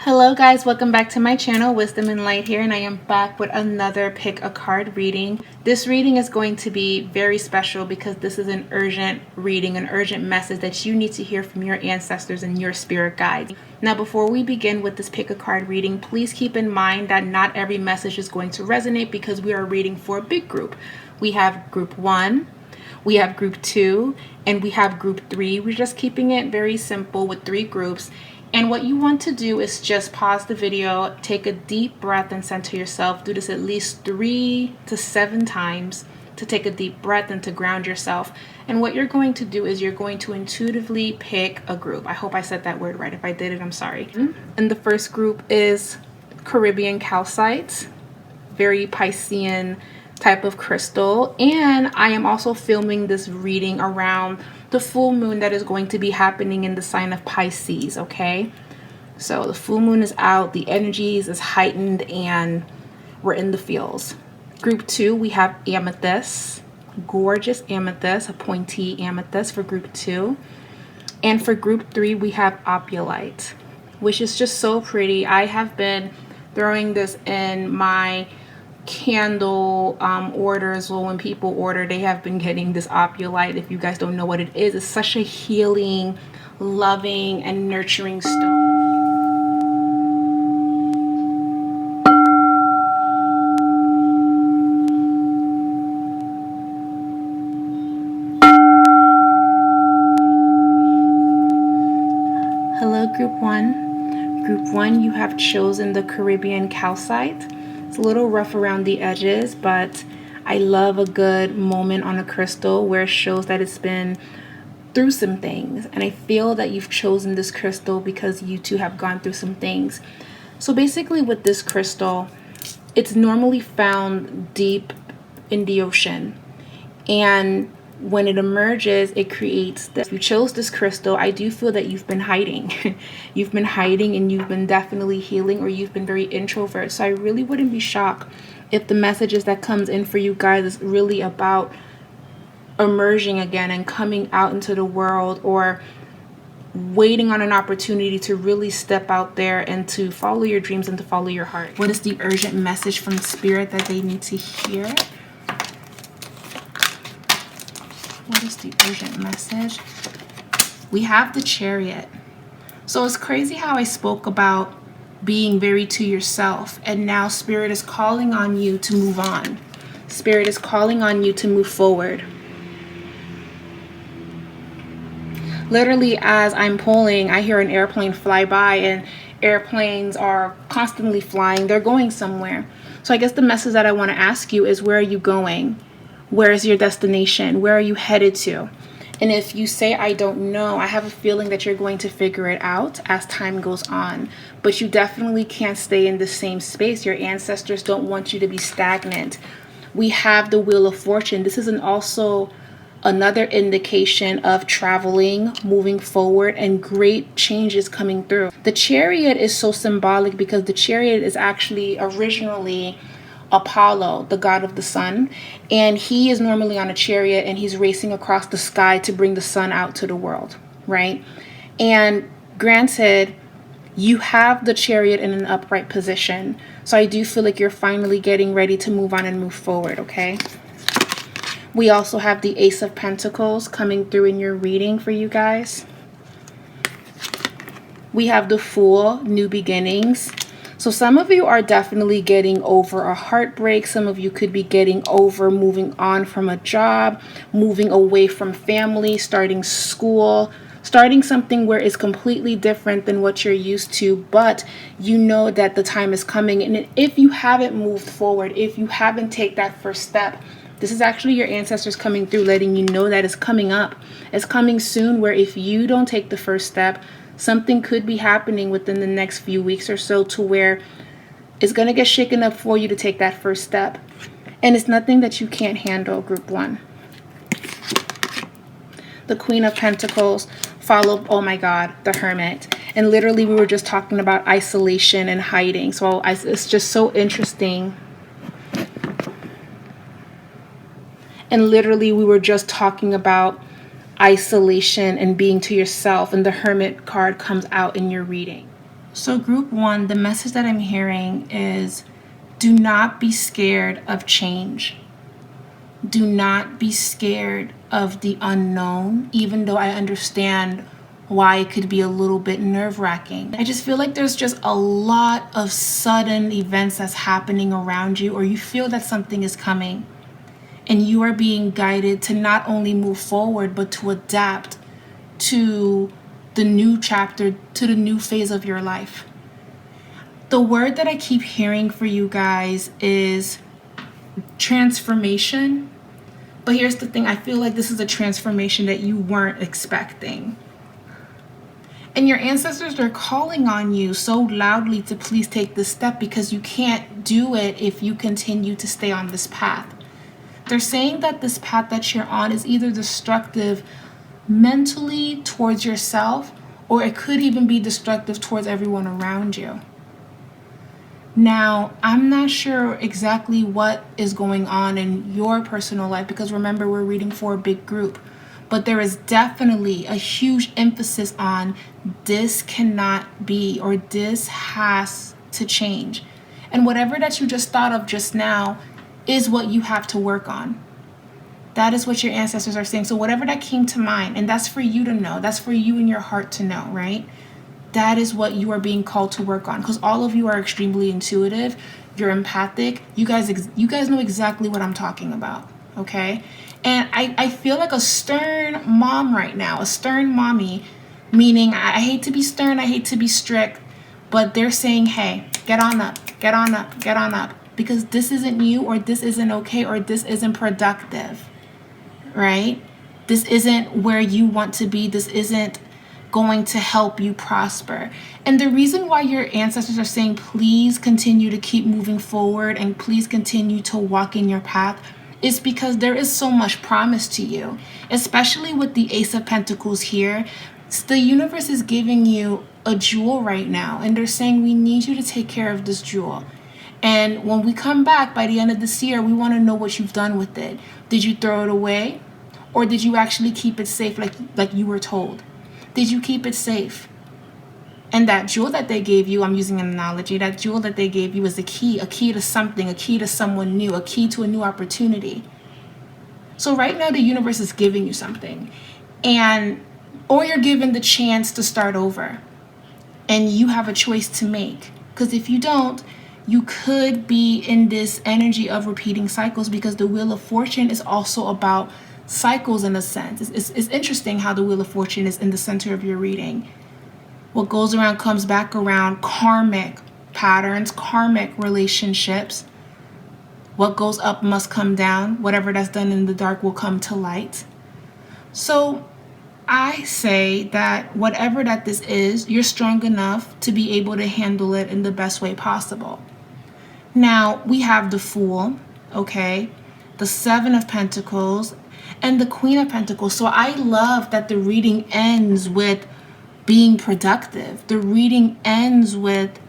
Hello guys, welcome back to my channel, Wisdom and Light here, and I am back with another pick a card reading. This reading is going to be very special because this is an urgent reading, an urgent message that you need to hear from your ancestors and your spirit guides. Now before we begin with this pick a card reading, please keep in mind that not every message is going to resonate because we are reading for a big group. We have group 1, we have group 2, and we have group 3. We're just keeping it very simple with 3 groups. And what you want to do is just pause the video, take a deep breath and center yourself. Do this at least 3 to 7 times to take a deep breath and to ground yourself. And what you're going to do is you're going to intuitively pick a group. I hope I said that word right. If I did it, I'm sorry. And the first group is Caribbean calcite, very Piscean type of crystal. And I am also filming this reading around the full moon that is going to be happening in the sign of Pisces, okay? So the full moon is out, the energies is heightened, and we're in the feels. Group 2, we have amethyst, gorgeous amethyst, a pointy amethyst for group 2. And for group 3, we have opalite, which is just so pretty. I have been throwing this in my candle orders. Well, when people order, they have been getting this opalite. If you guys don't know what it is, it's such a healing, loving, and nurturing stone. Hello, group 1. Group 1, you have chosen the Caribbean calcite. It's a little rough around the edges, but I love a good moment on a crystal where it shows that it's been through some things. And I feel that you've chosen this crystal because you too have gone through some things. So basically with this crystal, it's normally found deep in the ocean. And when it emerges, it creates this. If you chose this crystal, I do feel that you've been hiding. You've been hiding and you've been definitely healing, or you've been very introvert. So I really wouldn't be shocked if the messages that comes in for you guys is really about emerging again and coming out into the world, or waiting on an opportunity to really step out there and to follow your dreams and to follow your heart. What is the urgent message from spirit that they need to hear? What is the urgent message? We have the Chariot. So it's crazy how I spoke about being very to yourself, and now Spirit is calling on you to move on. Spirit is calling on you to move forward. Literally, as I'm pulling, I hear an airplane fly by, and airplanes are constantly flying. They're going somewhere. So I guess the message that I want to ask you is, where are you going? Where is your destination? Where are you headed to? And if you say, I don't know, I have a feeling that you're going to figure it out as time goes on. But you definitely can't stay in the same space. Your ancestors don't want you to be stagnant. We have the Wheel of Fortune. This is also another indication of traveling, moving forward, and great changes coming through. The Chariot is so symbolic because the Chariot is actually originally Apollo, the god of the sun, and he is normally on a chariot and he's racing across the sky to bring the sun out to the world, right? And granted, you have the Chariot in an upright position, so I do feel like you're finally getting ready to move on and move forward, okay? We also have the Ace of Pentacles coming through in your reading for you guys. We have the Fool, new beginnings. So some of you are definitely getting over a heartbreak. Some of you could be getting over moving on from a job, moving away from family, starting school, starting something where it's completely different than what you're used to, but you know that the time is coming. And if you haven't moved forward, if you haven't taken that first step, this is actually your ancestors coming through, letting you know that it's coming up. It's coming soon, where if you don't take the first step, something could be happening within the next few weeks or so to where it's going to get shaken up for you to take that first step. And it's nothing that you can't handle, group 1. The Queen of Pentacles followed, oh my God, the Hermit. And literally we were just talking about isolation and hiding. So it's just so interesting. And literally we were just talking about isolation and being to yourself, and the Hermit card comes out in your reading. So group 1, the message that I'm hearing is do not be scared of change. Do not be scared of the unknown, even though I understand why it could be a little bit nerve-wracking. I just feel like there's just a lot of sudden events that's happening around you, or you feel that something is coming, and you are being guided to not only move forward, but to adapt to the new chapter, to the new phase of your life. The word that I keep hearing for you guys is transformation. But here's the thing, I feel like this is a transformation that you weren't expecting. And your ancestors are calling on you so loudly to please take this step, because you can't do it if you continue to stay on this path. They're saying that this path that you're on is either destructive mentally towards yourself, or it could even be destructive towards everyone around you. Now, I'm not sure exactly what is going on in your personal life, because remember, we're reading for a big group. But there is definitely a huge emphasis on this cannot be, or this has to change. And whatever that you just thought of just now is what you have to work on. That is what your ancestors are saying. So whatever that came to mind, and that's for you to know, that's for you in your heart to know, right? That is what you are being called to work on, because all of you are extremely intuitive. You're empathic. You guys know exactly what I'm talking about, okay? And I feel like a stern mom right now, a stern mommy, meaning I hate to be stern, I hate to be strict, but they're saying, hey, get on up, get on up, get on up, because this isn't you, or this isn't okay, or this isn't productive, right? This isn't where you want to be. This isn't going to help you prosper. And the reason why your ancestors are saying please continue to keep moving forward and please continue to walk in your path is because there is so much promise to you, especially with the Ace of Pentacles here. The universe is giving you a jewel right now, and they're saying we need you to take care of this jewel. And when we come back by the end of this year, we want to know what you've done with it. Did you throw it away, or did you actually keep it safe like you were told? Did you keep it safe? And that jewel that they gave you, I'm using an analogy, that jewel that they gave you is a key to something, a key to someone new, a key to a new opportunity. So right now the universe is giving you something, or you're given the chance to start over, and you have a choice to make. Because if you don't, you could be in this energy of repeating cycles, because the Wheel of Fortune is also about cycles in a sense. It's interesting how the Wheel of Fortune is in the center of your reading. What goes around comes back around. Karmic patterns, karmic relationships. What goes up must come down. Whatever that's done in the dark will come to light. So I say that whatever that this is, you're strong enough to be able to handle it in the best way possible. Now, we have the Fool, okay? The Seven of Pentacles and the Queen of Pentacles. So I love that the reading ends with being productive. The reading ends with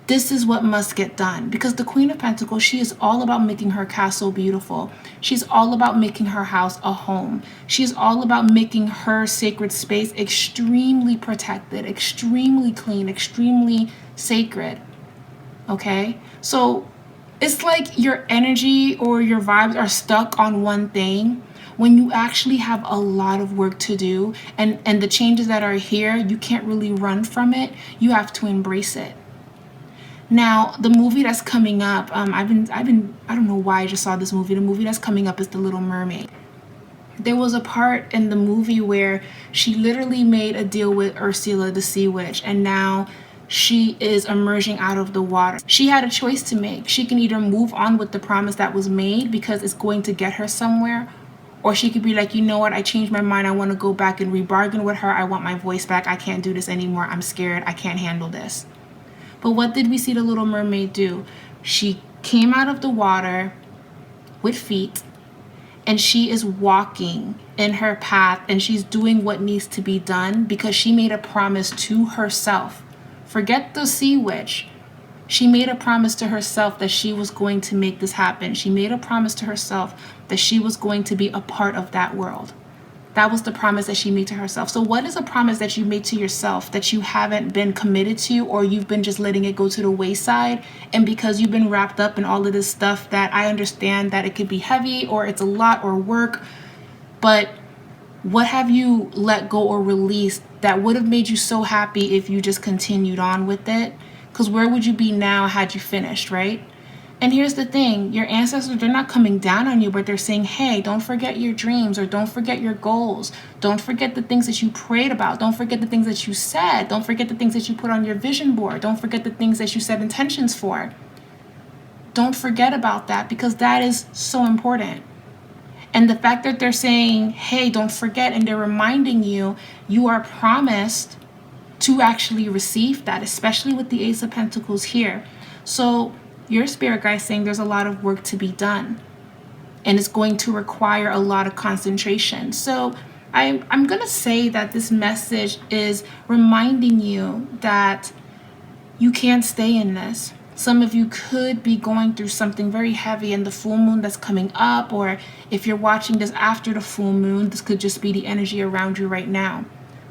this is what must get done, because the Queen of Pentacles, she is all about making her castle beautiful. She's all about making her house a home. She's all about making her sacred space extremely protected, extremely clean, extremely sacred. Okay? So it's like your energy or your vibes are stuck on one thing, when you actually have a lot of work to do, and the changes that are here, you can't really run from it. You have to embrace it. Now, the movie that's coming up, I don't know why I just saw this movie. The movie that's coming up is The Little Mermaid. There was a part in the movie where she literally made a deal with Ursula, the sea witch, and now she is emerging out of the water. She had a choice to make. She can either move on with the promise that was made because it's going to get her somewhere, or she could be like, you know what, I changed my mind. I want to go back and rebargain with her. I want my voice back. I can't do this anymore. I'm scared. I can't handle this. But what did we see the Little Mermaid do? She came out of the water with feet, and she is walking in her path, and she's doing what needs to be done because she made a promise to herself. Forget the sea witch. She made a promise to herself that she was going to make this happen. She made a promise to herself that she was going to be a part of that world. That was the promise that she made to herself. So what is a promise that you made to yourself that you haven't been committed to, or you've been just letting it go to the wayside? And because you've been wrapped up in all of this stuff, that I understand that it could be heavy or it's a lot or work, but what have you let go or released that would have made you so happy if you just continued on with it? Because where would you be now had you finished, right? And here's the thing, your ancestors, they're not coming down on you, but they're saying, hey, don't forget your dreams, or don't forget your goals. Don't forget the things that you prayed about. Don't forget the things that you said. Don't forget the things that you put on your vision board. Don't forget the things that you set intentions for. Don't forget about that, because that is so important. And the fact that they're saying, hey, don't forget, and they're reminding you, you are promised to actually receive that, especially with the Ace of Pentacles here. So your spirit guide is saying there's a lot of work to be done, and it's going to require a lot of concentration. So I'm going to say that this message is reminding you that you can't stay in this. Some of you could be going through something very heavy in the full moon that's coming up, or if you're watching this after the full moon, this could just be the energy around you right now.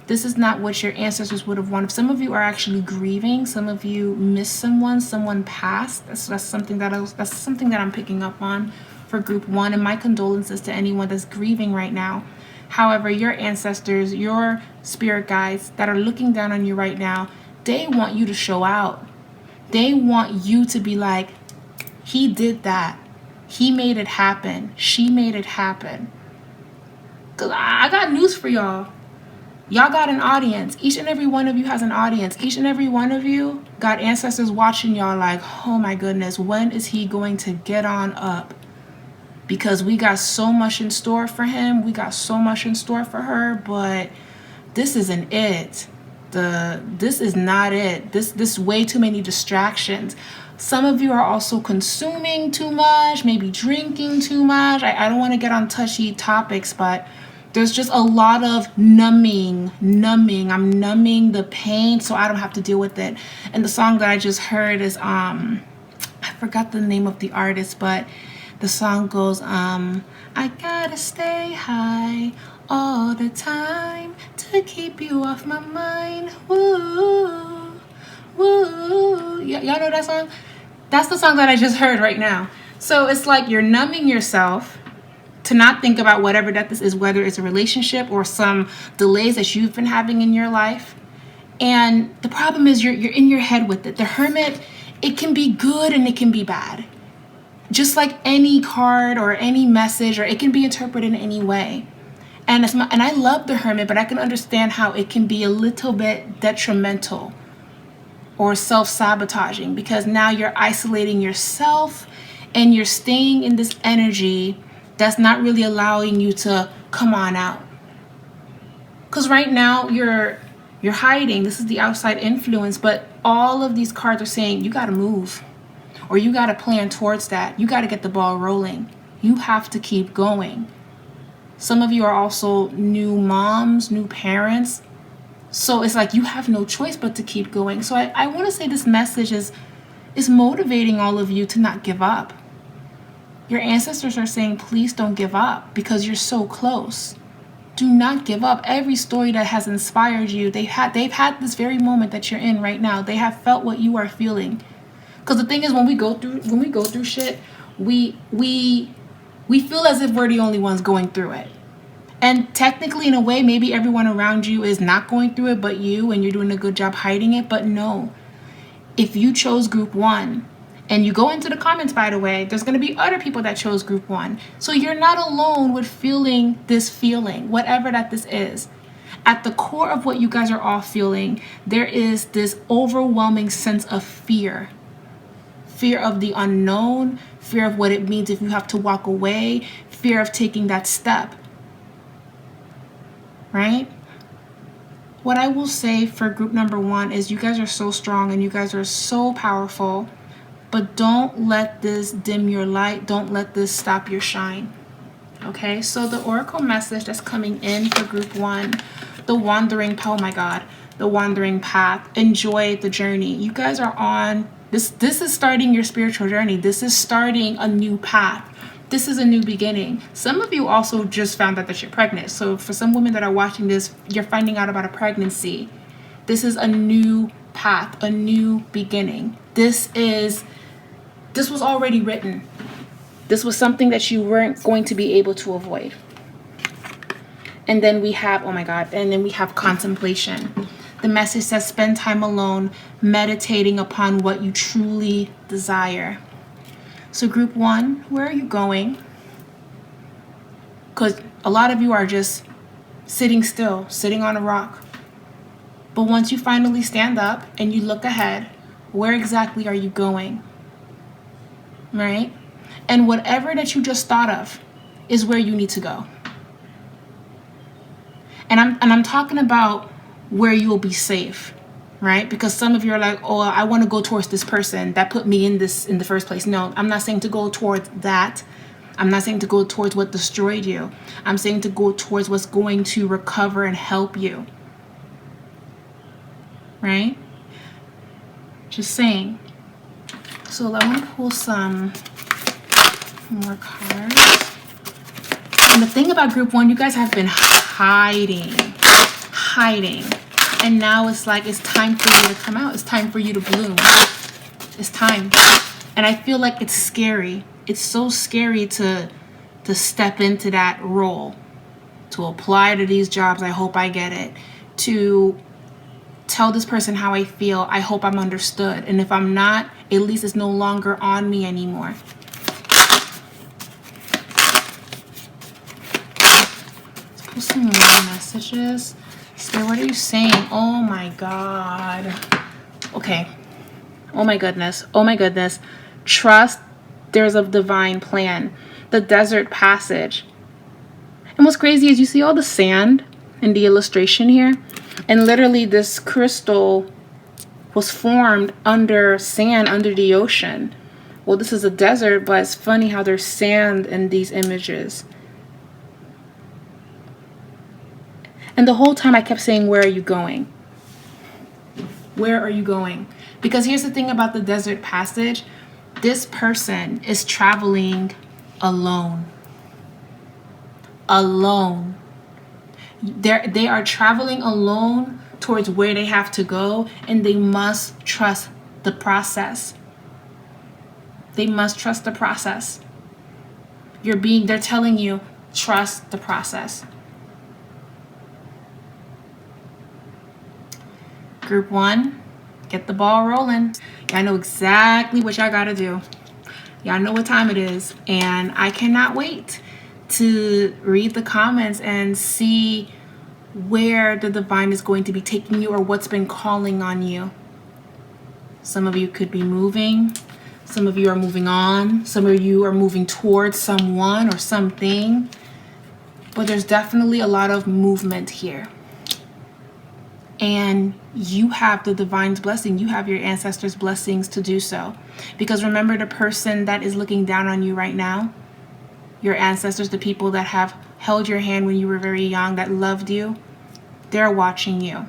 This is not what your ancestors would have wanted. Some of you are actually grieving. Some of you miss someone passed. That's something that I'm picking up on for group 1. And my condolences to anyone that's grieving right now. However, your ancestors, your spirit guides that are looking down on you right now, they want you to show out. They want you to be like, he did that. He made it happen. She made it happen. Because I got news for y'all. Y'all got an audience. Each and every one of you has an audience. Each and every one of you got ancestors watching y'all like, oh my goodness, when is he going to get on up? Because we got so much in store for him. We got so much in store for her, but this isn't it. This is not it. This way too many distractions. Some of you are also consuming too much, maybe drinking too much. I don't want to get on touchy topics, but there's just a lot of numbing. I'm numbing the pain so I don't have to deal with it. And the song that I just heard is, I forgot the name of the artist, but the song goes, I gotta stay high all the time to keep you off my mind. Woo, woo. Y'all know that song? That's the song that I just heard right now. So it's like you're numbing yourself to not think about whatever that this is, whether it's a relationship or some delays that you've been having in your life. And the problem is you're in your head with it. The Hermit, it can be good and it can be bad. Just like any card or any message, or it can be interpreted in any way. And I love the Hermit, but I can understand how it can be a little bit detrimental or self-sabotaging, because now you're isolating yourself and you're staying in this energy that's not really allowing you to come on out. Because right now you're hiding. This is the outside influence, but all of these cards are saying you got to move, or you got to plan towards that. You got to get the ball rolling. You have to keep going. Some of you are also new moms, new parents. So it's like you have no choice but to keep going. So I want to say this message is motivating all of you to not give up. Your ancestors are saying, please don't give up, because you're so close. Do not give up. Every story that has inspired you, they've had this very moment that you're in right now. They have felt what you are feeling. Because the thing is, when we go through shit, we feel as if we're the only ones going through it. And technically, in a way, maybe everyone around you is not going through it but you, and you're doing a good job hiding it. But no, if you chose group 1, and you go into the comments, by the way, there's going to be other people that chose group 1. So you're not alone with feeling this feeling, whatever that this is. At the core of what you guys are all feeling, there is this overwhelming sense of fear. Fear of the unknown, fear of what it means if you have to walk away, fear of taking that step. Right? What I will say for group number 1 is you guys are so strong and you guys are so powerful. But don't let this dim your light. Don't let this stop your shine. Okay, so the oracle message that's coming in for group 1, the wandering, oh my God, the wandering path. Enjoy the journey. You guys are on, this is starting your spiritual journey. This is starting a new path. This is a new beginning. Some of you also just found out that you're pregnant. So for some women that are watching this, you're finding out about a pregnancy. This is a new path, a new beginning. This was already written. This was something that you weren't going to be able to avoid. And then we have, oh my God, and then we have contemplation. The message says spend time alone, meditating upon what you truly desire. So group 1, where are you going? Because a lot of you are just sitting still, sitting on a rock. But once you finally stand up and you look ahead, where exactly are you going? Right? And whatever that you just thought of is where you need to go. And I'm talking about where you will be safe. Right? Because some of you are like, oh, I want to go towards this person that put me in this in the first place. No, I'm not saying to go towards that. I'm not saying to go towards what destroyed you. I'm saying to go towards what's going to recover and help you. Right? Just saying. So I want to pull some more cards. And the thing about group 1, you guys have been hiding. And now it's like, it's time for you to come out. It's time for you to bloom. It's time. And I feel like it's scary. It's so scary to step into that role, to apply to these jobs. I hope I get it. To tell this person how I feel. I hope I'm understood. And if I'm not, at least it's no longer on me anymore. Let's pull some more messages. Spirit, what are you saying? Oh my God. Okay. Oh my goodness. Oh my goodness. Trust there's a divine plan. The desert passage. And what's crazy is you see all the sand in the illustration here. And literally this crystal was formed under sand, under the ocean. Well, this is a desert, but it's funny how there's sand in these images. And the whole time I kept saying, where are you going? Where are you going? Because here's the thing about the desert passage. This person is traveling alone. Alone. They are traveling alone towards where they have to go, and they must trust the process. They must trust the process. They're telling you, trust the process. Group 1, get the ball rolling. Y'all know exactly what y'all gotta do. Y'all know what time it is. And I cannot wait to read the comments and see where the divine is going to be taking you or what's been calling on you. Some of you could be moving. Some of you are moving on. Some of you are moving towards someone or something. But there's definitely a lot of movement here. And you have the divine's blessing. You have your ancestors' blessings to do so. Because remember, the person that is looking down on you right now, your ancestors, the people that have held your hand when you were very young, that loved you, they're watching you.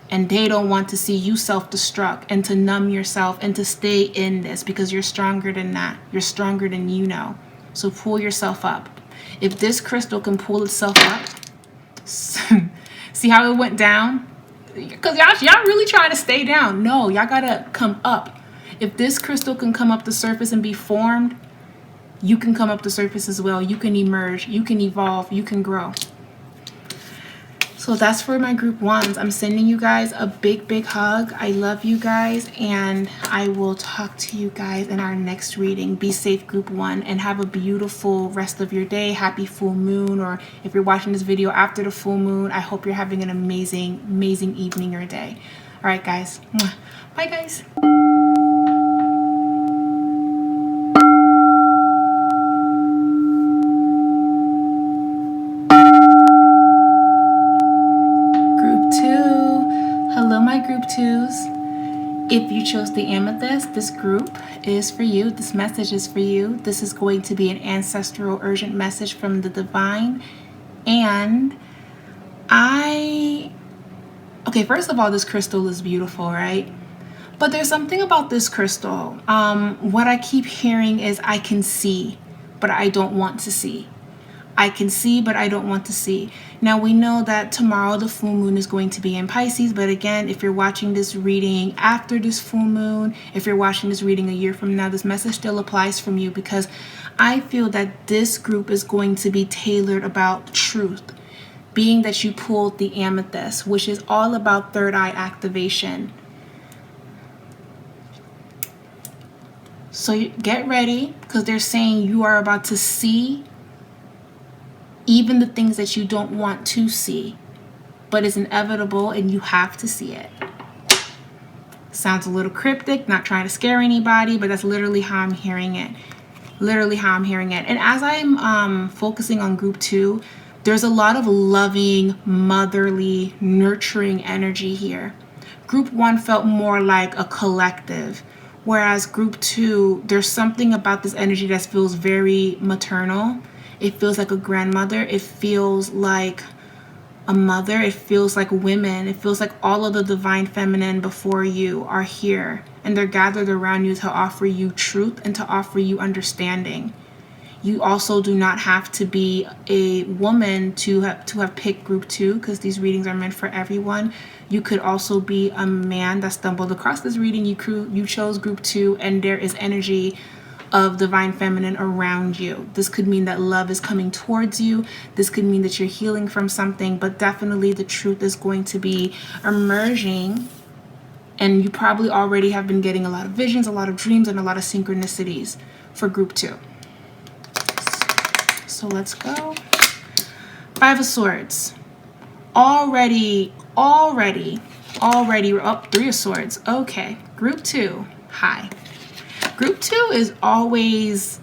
And they don't want to see you self-destruct and to numb yourself and to stay in this, because you're stronger than that. You're stronger than you know. So pull yourself up. If this crystal can pull itself up, see how it went down? Because y'all really trying to stay down. No, y'all gotta come up. If this crystal can come up the surface and be formed, you can come up the surface as well. You can emerge, you can evolve, you can grow. So that's for my group 1s. I'm sending you guys a big, big hug. I love you guys, and I will talk to you guys in our next reading. Be safe, group 1, and have a beautiful rest of your day. Happy full moon, or if you're watching this video after the full moon, I hope you're having an amazing, amazing evening or day. All right, guys. Bye, guys. If you chose the amethyst, this group is for you. This message is for you. This is going to be an ancestral urgent message from the divine. And okay, first of all, this crystal is beautiful, right? But there's something about this crystal. What I keep hearing is I can see. but I don't want to see. I can see, but I don't want to see. Now, we know that tomorrow the full moon is going to be in Pisces, but again, if you're watching this reading after this full moon, if you're watching this reading a year from now, this message still applies from you, because I feel that this group is going to be tailored about truth, being that you pulled the amethyst, which is all about third eye activation. So get ready, because they're saying you are about to see even the things that you don't want to see, but it's inevitable and you have to see it. Sounds a little cryptic, not trying to scare anybody, but that's literally how I'm hearing it. Literally how I'm hearing it. And as I'm focusing on group 2, there's a lot of loving, motherly, nurturing energy here. Group 1 felt more like a collective, whereas group 2, there's something about this energy that feels very maternal. It feels like a grandmother. It feels like a mother. It feels like women. It feels like all of the divine feminine before you are here, and they're gathered around you to offer you truth and to offer you understanding. You also do not have to be a woman to have picked group 2, because these readings are meant for everyone. You could also be a man that stumbled across this reading. You chose group 2, and there is energy of divine feminine around you. This could mean that love is coming towards you. This could mean that you're healing from something, but definitely the truth is going to be emerging, and you probably already have been getting a lot of visions, a lot of dreams, and a lot of synchronicities for group 2. So let's go. 5 of Swords. Already, we're up. 3 of Swords. Okay, group 2. Hi. Group 2 is always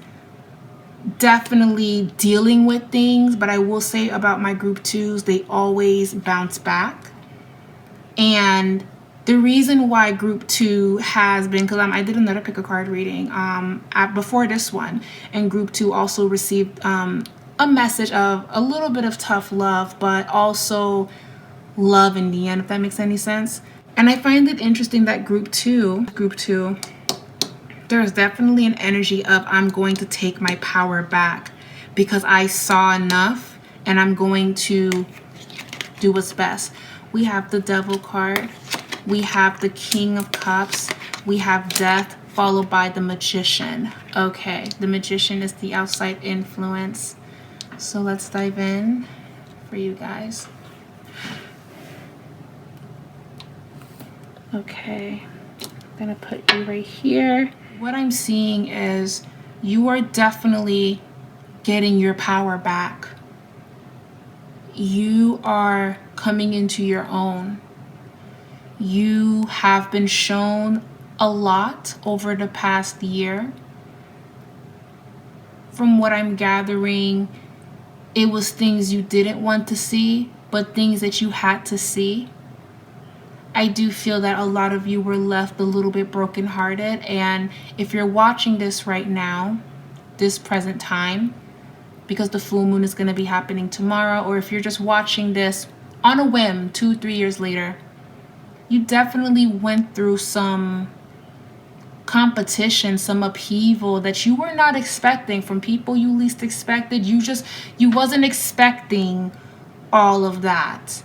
definitely dealing with things, but I will say about my group 2s, they always bounce back. And the reason why group 2 has been, because I did another pick a card reading before this one, and group 2 also received a message of a little bit of tough love, but also love in the end, if that makes any sense. And I find it interesting that group 2, there's definitely an energy of I'm going to take my power back because I saw enough, and I'm going to do what's best. We have the Devil card. We have the King of Cups. We have Death, followed by the Magician. Okay, the Magician is the outside influence. So let's dive in for you guys. Okay, I'm gonna put you right here. What I'm seeing is you are definitely getting your power back. You are coming into your own. You have been shown a lot over the past year. From what I'm gathering, it was things you didn't want to see, but things that you had to see. I do feel that a lot of you were left a little bit brokenhearted, and if you're watching this right now, this present time, because the full moon is going to be happening tomorrow, or if you're just watching this on a whim 2-3 years later, you definitely went through some competition, some upheaval that you were not expecting from people you least expected. You wasn't expecting all of that.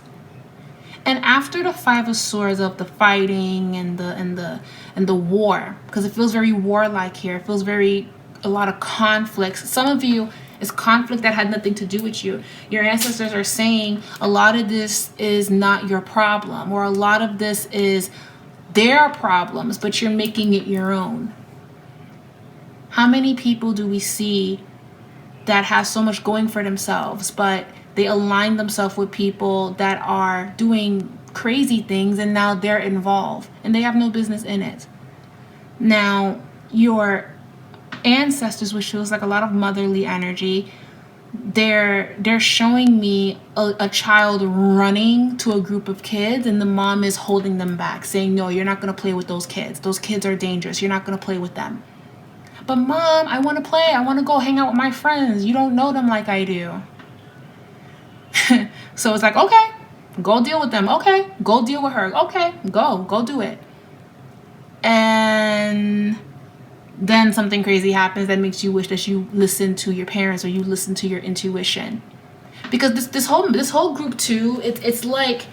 And after the 5 of Swords of the fighting and the war, because it feels very warlike here, it feels a lot of conflicts. Some of you, it's conflict that had nothing to do with you. Your ancestors are saying a lot of this is not your problem, or a lot of this is their problems, but you're making it your own. How many people do we see that have so much going for themselves, but they align themselves with people that are doing crazy things, and now they're involved and they have no business in it? Now, your ancestors, which feels like a lot of motherly energy, they're showing me a child running to a group of kids, and the mom is holding them back, saying, no, you're not going to play with those kids. Those kids are dangerous. You're not going to play with them. But mom, I want to play. I want to go hang out with my friends. You don't know them like I do. So it's like, okay, go deal with them. Okay, go deal with her. Okay, go do it. And then something crazy happens that makes you wish that you listened to your parents or you listened to your intuition. Because this whole group 2, it's like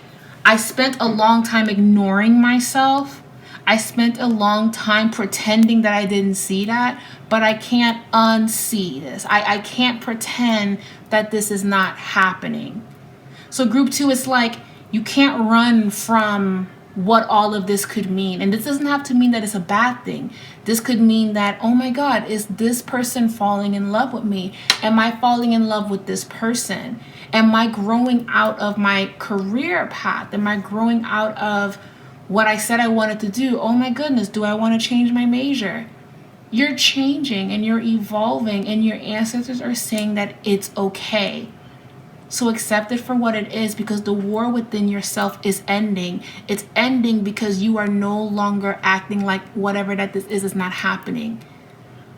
I spent a long time ignoring myself. I spent a long time pretending that I didn't see that, but I can't unsee this. I can't pretend that this is not happening. So group 2 is like you can't run from what all of this could mean. And this doesn't have to mean that it's a bad thing. This could mean that, oh my God, is this person falling in love with me? Am I falling in love with this person? Am I growing out of my career path? Am I growing out of what I said I wanted to do? Oh my goodness, do I want to change my major? You're changing and you're evolving, and your ancestors are saying that it's okay. So accept it for what it is, because the war within yourself is ending. It's ending because you are no longer acting like whatever that this is not happening.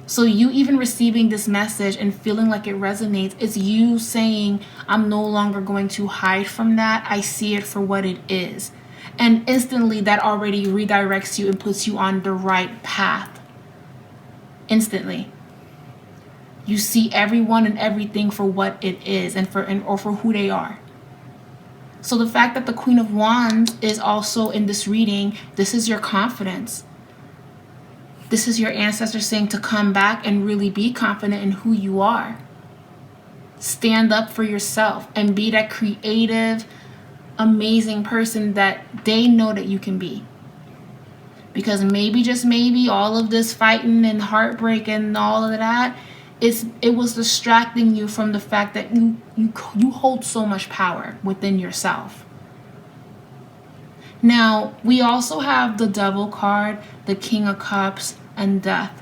So you even receiving this message and feeling like it resonates, it's you saying, I'm no longer going to hide from that. I see it for what it is. And instantly that already redirects you and puts you on the right path. Instantly. You see everyone and everything for what it is or for who they are. So the fact that the Queen of Wands is also in this reading, this is your confidence. This is your ancestors saying to come back and really be confident in who you are. Stand up for yourself and be that creative, amazing person that they know that you can be. Because maybe, just maybe, all of this fighting and heartbreak and all of that, it was distracting you from the fact that you hold so much power within yourself. Now, we also have the Devil card, the King of Cups, and Death.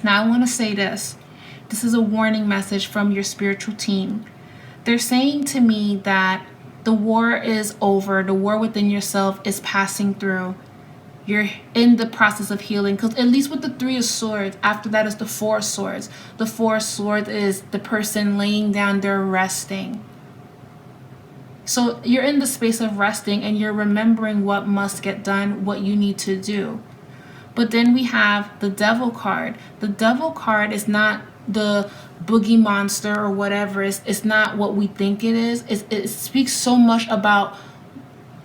Now, I want to say this. This is a warning message from your spiritual team. They're saying to me that the war is over. The war within yourself is passing through. You're in the process of healing, because at least with the 3 of Swords, after that is the 4 of Swords. The 4 of Swords is the person laying down, they're resting. So you're in the space of resting and you're remembering what must get done, what you need to do. But then we have the Devil card. The Devil card is not the boogie monster or whatever. It's not what we think it is. It speaks so much about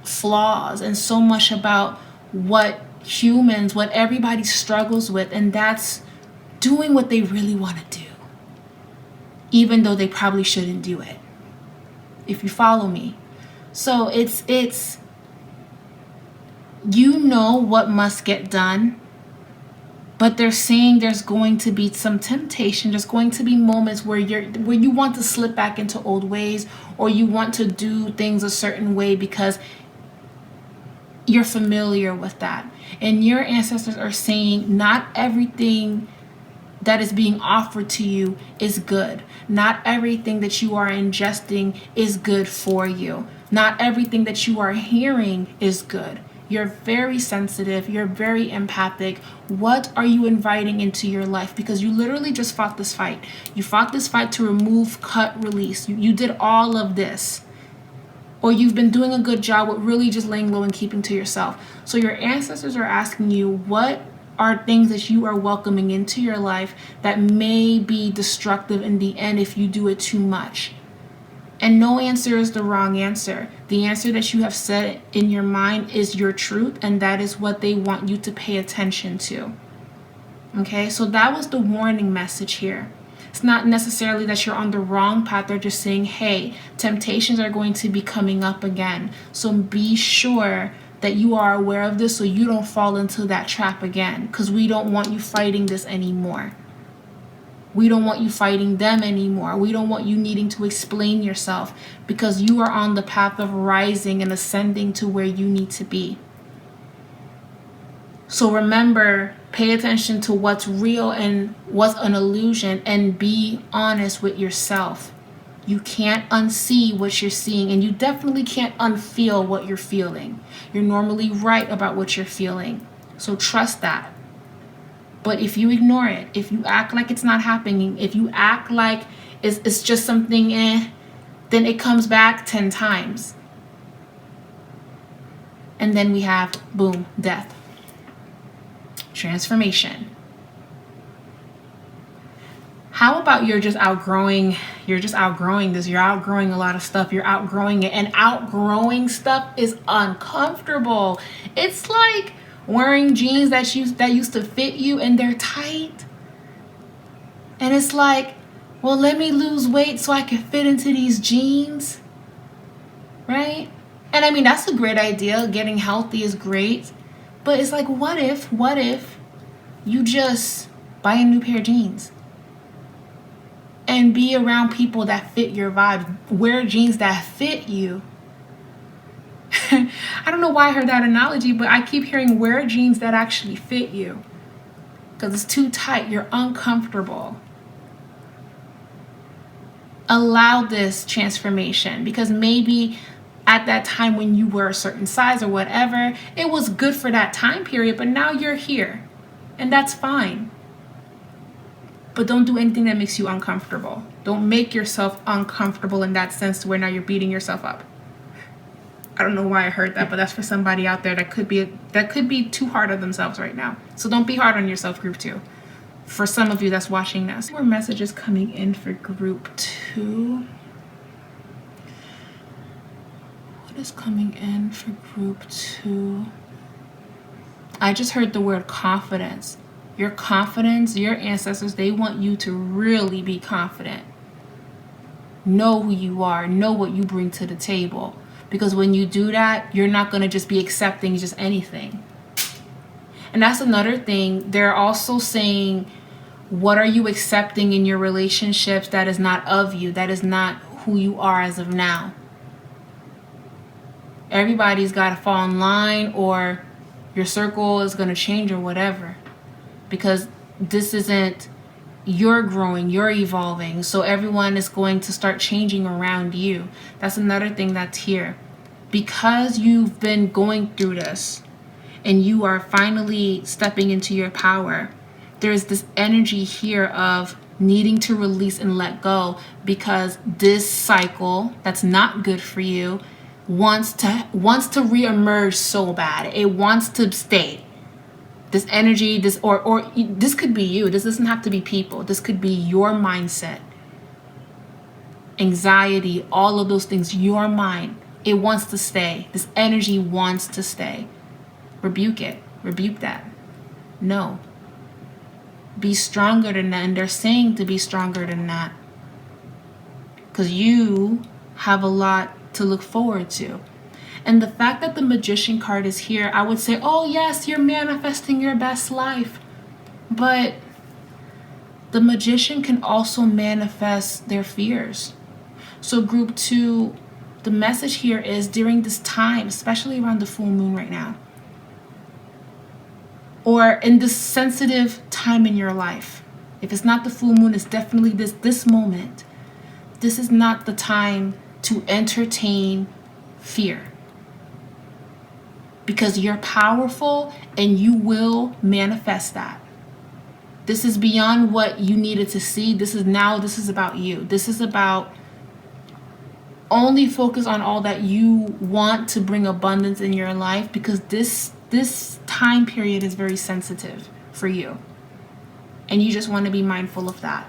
flaws and so much about what everybody struggles with, and that's doing what they really want to do, even though they probably shouldn't do it, if you follow me. So it's you know what must get done, but they're saying there's going to be some temptation. There's going to be moments where you want to slip back into old ways, or you want to do things a certain way because you're familiar with that. And your ancestors are saying not everything that is being offered to you is good. Not everything that you are ingesting is good for you. Not everything that you are hearing is good. You're very sensitive. You're very empathic. What are you inviting into your life? Because you literally just fought this fight. You fought this fight to remove, cut, release. You did all of this. Or you've been doing a good job with really just laying low and keeping to yourself. So your ancestors are asking you, what are things that you are welcoming into your life that may be destructive in the end if you do it too much? And no answer is the wrong answer. The answer that you have said in your mind is your truth, and that is what they want you to pay attention to. Okay, so that was the warning message here. It's not necessarily that you're on the wrong path. They're just saying, hey, temptations are going to be coming up again. So be sure that you are aware of this so you don't fall into that trap again, because we don't want you fighting this anymore. We don't want you fighting them anymore. We don't want you needing to explain yourself, because you are on the path of rising and ascending to where you need to be. So remember, pay attention to what's real and what's an illusion, and be honest with yourself. You can't unsee what you're seeing, and you definitely can't unfeel what you're feeling. You're normally right about what you're feeling. So trust that. But if you ignore it, if you act like it's not happening, if you act like it's just something then it comes back 10 times. And then we have, boom, death. Transformation. How about you're just outgrowing this, you're outgrowing a lot of stuff, you're outgrowing it, and outgrowing stuff is uncomfortable. It's like wearing jeans that used to fit you and they're tight. And it's like, well, let me lose weight so I can fit into these jeans, right? And I mean, that's a great idea. Getting healthy is great. But it's like, what if you just buy a new pair of jeans and be around people that fit your vibe, wear jeans that fit you. I don't know why I heard that analogy, but I keep hearing wear jeans that actually fit you, because it's too tight, you're uncomfortable. Allow this transformation, because maybe at that time when you were a certain size or whatever, it was good for that time period, but now you're here, and that's fine. But don't do anything that makes you uncomfortable. Don't make yourself uncomfortable in that sense to where now you're beating yourself up. I don't know why I heard that, but that's for somebody out there that could be too hard on themselves right now. So don't be hard on yourself, group 2. For some of you that's watching this. More messages coming in for group 2. What is coming in for group 2? I just heard the word confidence. Your confidence, your ancestors, they want you to really be confident. Know who you are. Know what you bring to the table. Because when you do that, you're not going to just be accepting just anything. And that's another thing. They're also saying, what are you accepting in your relationships that is not of you, that is not who you are as of now? Everybody's got to fall in line, or your circle is going to change or whatever. Because this isn't, you're growing, you're evolving, so everyone is going to start changing around you. That's another thing that's here. Because you've been going through this and you are finally stepping into your power, there's this energy here of needing to release and let go, because this cycle that's not good for you wants to reemerge so bad. It wants to stay. This energy, or this could be you. This doesn't have to be people. This could be your mindset, anxiety, all of those things. Your mind, it wants to stay. This energy wants to stay. Rebuke it. Rebuke that. No. Be stronger than that. And they're saying to be stronger than that, because you have a lot to look forward to. And the fact that the Magician card is here, I would say, oh yes, you're manifesting your best life. But the Magician can also manifest their fears. So group 2, the message here is, during this time, especially around the full moon right now, or in this sensitive time in your life, if it's not the full moon, it's definitely this moment. This is not the time to entertain fear. Because you're powerful and you will manifest that. This is beyond what you needed to see. This is about you. This is about only focus on all that you want to bring abundance in your life, because this time period is very sensitive for you. And you just want to be mindful of that.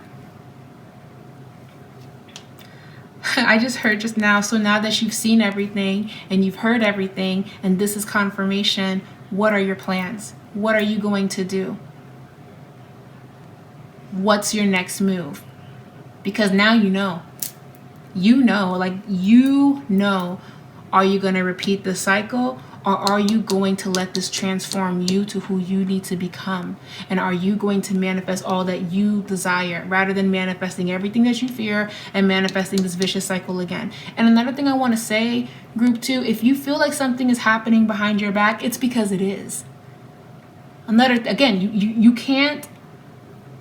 I just heard just now, so now that you've seen everything and you've heard everything and this is confirmation, what are your plans? What are you going to do? What's your next move? Because now you know. Are you going to repeat the cycle, or are you going to let this transform you to who you need to become? And are you going to manifest all that you desire, rather than manifesting everything that you fear and manifesting this vicious cycle again? And another thing I want to say, group 2, if you feel like something is happening behind your back, it's because it is. You can't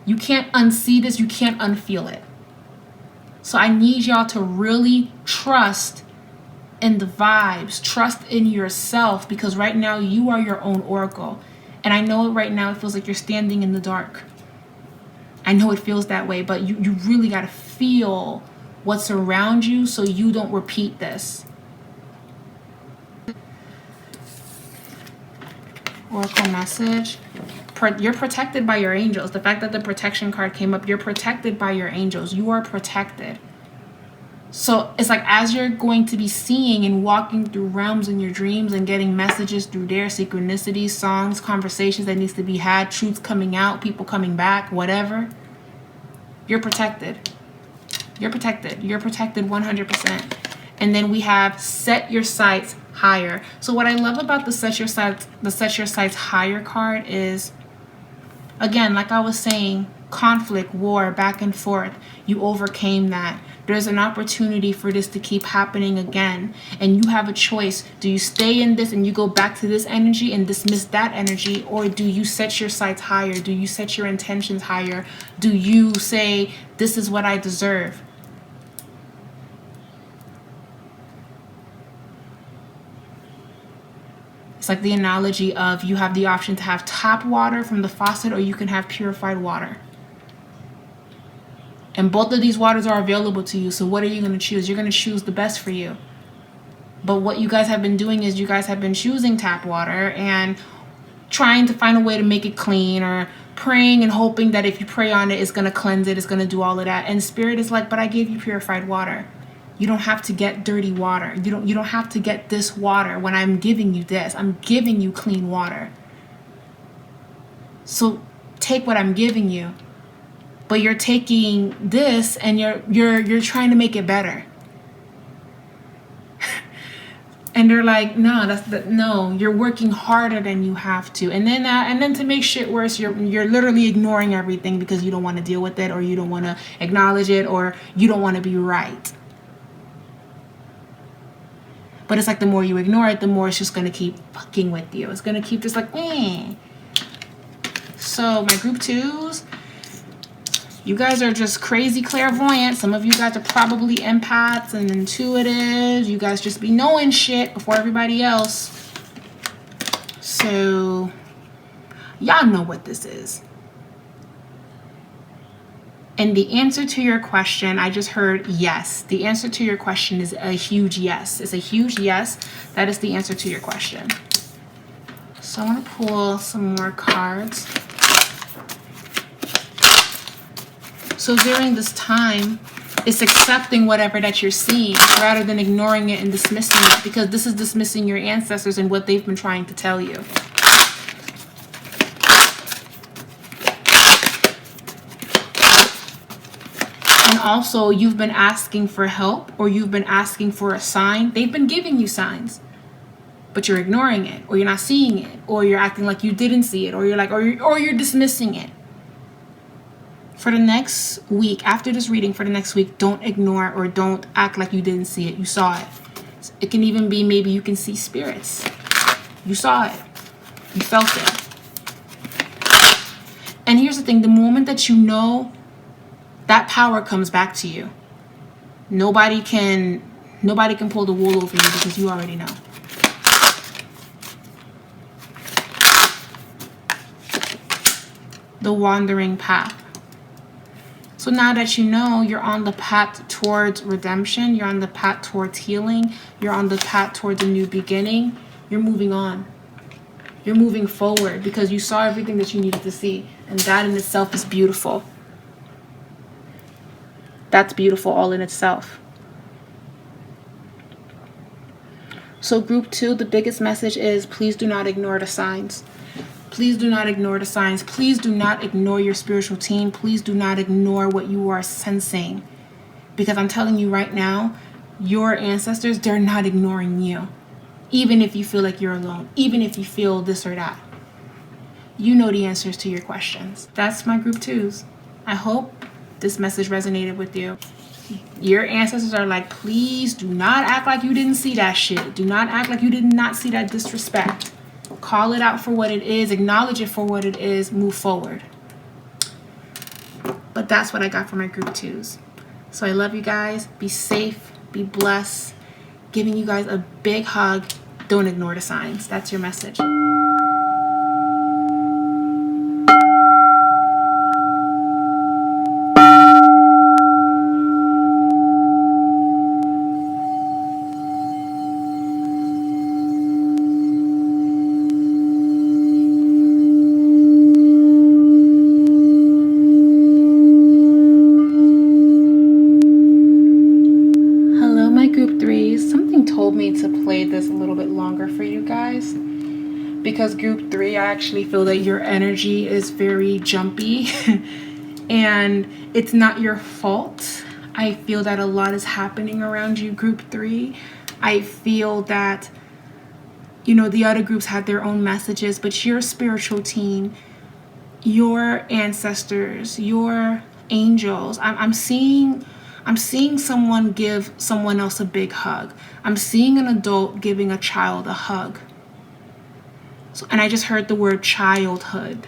unsee this, you can't unfeel it. So I need y'all to really trust in the vibes, trust in yourself, because right now you are your own oracle. And I know right now it feels like you're standing in the dark. I know it feels that way, but you really got to feel what's around you so you don't repeat this. Oracle message. you're protected by your angels. The fact that the protection card came up, you're protected by your angels. You are protected. So it's like as you're going to be seeing and walking through realms in your dreams and getting messages through there, synchronicities, songs, conversations that needs to be had, truths coming out, people coming back, whatever, you're protected. You're protected. You're protected 100%. And then we have set your sights higher. So what I love about the set your sights higher card is, again, like I was saying, conflict, war, back and forth. You overcame that. There's an opportunity for this to keep happening again. And you have a choice. Do you stay in this and you go back to this energy and dismiss that energy? Or do you set your sights higher? Do you set your intentions higher? Do you say, this is what I deserve? It's like the analogy of you have the option to have tap water from the faucet or you can have purified water. And both of these waters are available to you. So what are you going to choose? You're going to choose the best for you. But what you guys have been doing is you guys have been choosing tap water and trying to find a way to make it clean, or praying and hoping that if you pray on it, it's going to cleanse it. It's going to do all of that. And Spirit is like, but I gave you purified water. You don't have to get dirty water. You don't have to get this water when I'm giving you this. I'm giving you clean water. So take what I'm giving you. But you're taking this and you're trying to make it better. And they're like, no, you're working harder than you have to. And then to make shit worse, you're literally ignoring everything because you don't want to deal with it, or you don't want to acknowledge it, or you don't want to be right. But it's like the more you ignore it, the more it's just going to keep fucking with you. It's going to keep just like, eh. So my group 2s, you guys are just crazy clairvoyant. Some of you guys are probably empaths and intuitives. You guys just be knowing shit before everybody else. So y'all know what this is. And the answer to your question, I just heard yes. The answer to your question is a huge yes. It's a huge yes. That is the answer to your question. So I want to pull some more cards. So during this time, it's accepting whatever that you're seeing rather than ignoring it and dismissing it, because this is dismissing your ancestors and what they've been trying to tell you. And also, you've been asking for help, or you've been asking for a sign. They've been giving you signs, but you're ignoring it, or you're not seeing it, or you're acting like you didn't see it, or you're dismissing it. For the next week, after this reading, for the next week, don't ignore or don't act like you didn't see it. You saw it. It can even be maybe you can see spirits. You saw it. You felt it. And here's the thing. The moment that you know, that power comes back to you. Nobody can pull the wool over you because you already know. The wandering path. So now that you know, you're on the path towards redemption, you're on the path towards healing, you're on the path towards a new beginning, you're moving on. You're moving forward because you saw everything that you needed to see. And that in itself is beautiful. That's beautiful all in itself. So group 2, the biggest message is please do not ignore the signs. Please do not ignore the signs. Please do not ignore your spiritual team. Please do not ignore what you are sensing. Because I'm telling you right now, your ancestors, they're not ignoring you. Even if you feel like you're alone. Even if you feel this or that. You know the answers to your questions. That's my group 2s. I hope this message resonated with you. Your ancestors are like, please do not act like you didn't see that shit. Do not act like you did not see that disrespect. Call it out for what it is. Acknowledge it for what it is. Move forward. But that's what I got for my group 2s. So I love you guys. Be safe. Be blessed. Giving you guys a big hug. Don't ignore the signs. That's your message. because group 3, I actually feel that your energy is very jumpy and it's not your fault. I feel that a lot is happening around you, group 3. I feel that, you know, the other groups had their own messages, but your spiritual team, your ancestors, your angels, I'm seeing someone give someone else a big hug. I'm seeing an adult giving a child a hug. So, and I just heard the word childhood.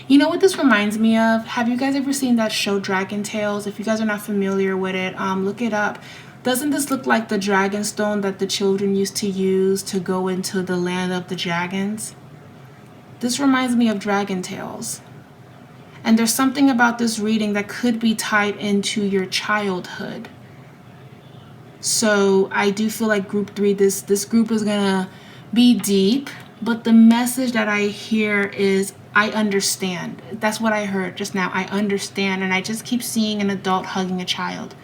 You know what this reminds me of? Have you guys ever seen that show Dragon Tales? If you guys are not familiar with it, look it up. Doesn't this look like the dragon stone that the children used to use to go into the land of the dragons? This reminds me of Dragon Tales. And there's something about this reading that could be tied into your childhood. So I do feel like group 3, this group is gonna be deep, but the message that I hear is I understand. That's what I heard just now. I understand. And I just keep seeing an adult hugging a child.